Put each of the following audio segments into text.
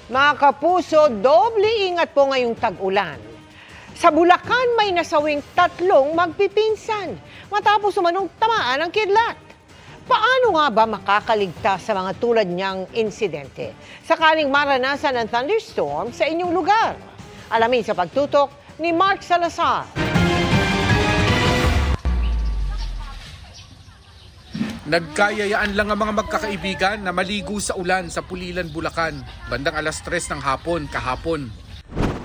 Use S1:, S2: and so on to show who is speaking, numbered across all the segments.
S1: Mga kapuso, doble ingat po ngayong tag-ulan. Sa Bulacan may nasawing 3 magpipinsan matapos umanong tamaan ng kidlat. Paano nga ba makakaligtas sa mga tulad niyang insidente sakaling maranasan ng thunderstorm sa inyong lugar? Alamin sa pagtutok ni Mark Salazar.
S2: Nagkayayaan lang ang mga magkakaibigan na maligo sa ulan sa Pulilan, Bulacan, bandang 3:00 ng hapon kahapon.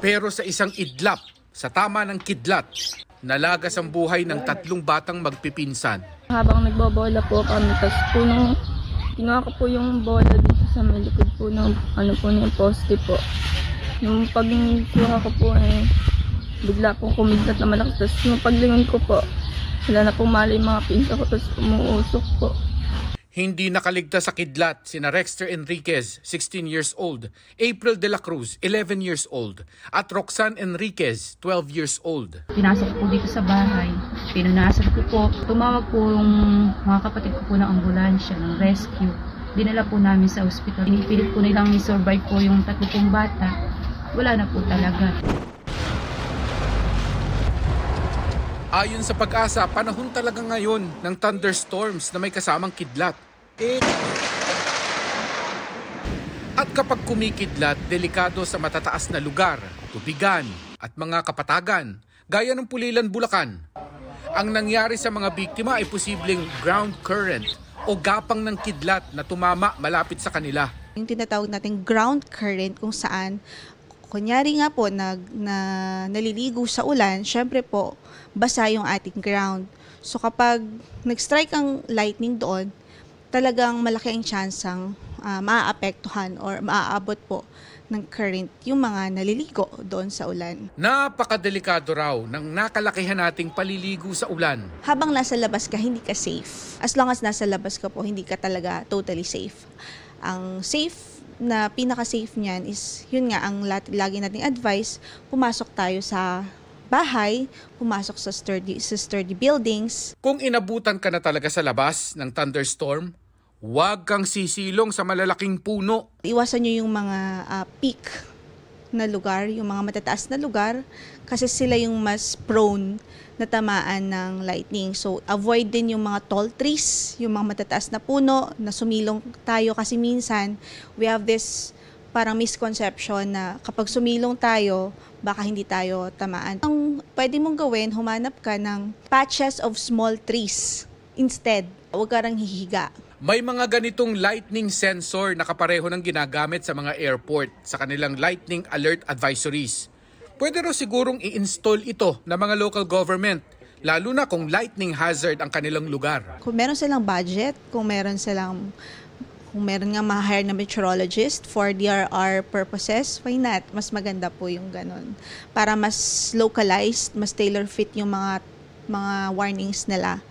S2: Pero sa isang idlap, sa tama ng kidlat, nalagas ang buhay ng 3 batang magpipinsan.
S3: Habang nagbobola po kami, tapos po nung kinuha ko po yung bola dito sa may likod po ng yung poste po. Yung pagkuha ko po bigla po kumidlat na malakas. Tapos yung paglingon ko po, wala na pong mali yung mga pinsa ko, tapos umuusok po.
S2: Hindi nakaligtas sa kidlat sina Rexter Enriquez, 16 years old, April De La Cruz, 11 years old, at Roxanne Enriquez, 12 years old.
S4: Pinasok po dito sa bahay, pinunasan ko po. Tumawag po yung mga kapatid ko po ng ambulansya, ng rescue. Dinala po namin sa ospital. Pinipilit po nilang i-survive po yung 3 bata. Wala na po talaga.
S2: Ayon sa Pag-asa, panahon talaga ngayon ng thunderstorms na may kasamang kidlat. At kapag kumikidlat, delikado sa matataas na lugar, tubigan at mga kapatagan, gaya ng Pulilan, Bulacan. Ang nangyari sa mga biktima ay posibleng ground current o gapang ng kidlat na tumama malapit sa kanila.
S5: Yung tinatawag natin ground current kung saan kunyari nga po naliligo sa ulan, syempre po basa yung ating ground. So kapag nag-strike ang lightning doon, talagang malaki ang tsansang maaapektuhan or maaabot po ng current yung mga naliligo doon sa ulan.
S2: Napakadelikado raw ng nakalakihan nating paliligo sa ulan.
S5: Habang nasa labas ka, hindi ka safe. As long as nasa labas ka po, hindi ka talaga totally safe. Ang safe na pinaka-safe niyan is, yun nga, ang lagi nating advice, pumasok tayo sa bahay, pumasok sa sturdy buildings.
S2: Kung inabutan ka na talaga sa labas ng thunderstorm, huwag kang sisilong sa malalaking puno.
S5: Iwasan nyo yung mga peak na lugar, yung mga matataas na lugar, kasi sila yung mas prone na tamaan ng lightning. So, avoid din yung mga tall trees, yung mga matataas na puno, na sumilong tayo kasi minsan, we have this parang misconception na kapag sumilong tayo, baka hindi tayo tamaan. Ang pwede mong gawin, humanap ka ng patches of small trees instead. Huwag ka rang hihiga.
S2: May mga ganitong lightning sensor na kapareho ng ginagamit sa mga airport sa kanilang lightning alert advisories. Pwede raw sigurong i-install ito ng mga local government, lalo na kung lightning hazard ang kanilang lugar.
S5: Kung meron silang budget, kung meron nga ma-hire na meteorologist for DRR purposes, why not? Mas maganda po yung ganun. Para mas localized, mas tailor-fit yung mga warnings nila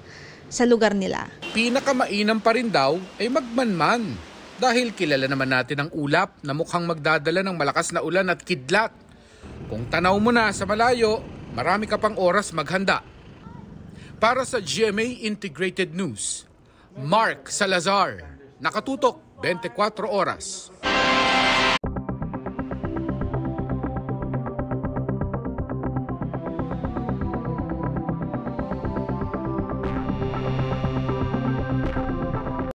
S5: sa lugar nila.
S2: Pinakamainam pa rin daw ay magmanman. Dahil kilala naman natin ang ulap na mukhang magdadala ng malakas na ulan at kidlat. Kung tanaw mo na sa malayo, marami ka pang oras maghanda. Para sa GMA Integrated News, Mark Salazar, nakatutok 24 oras.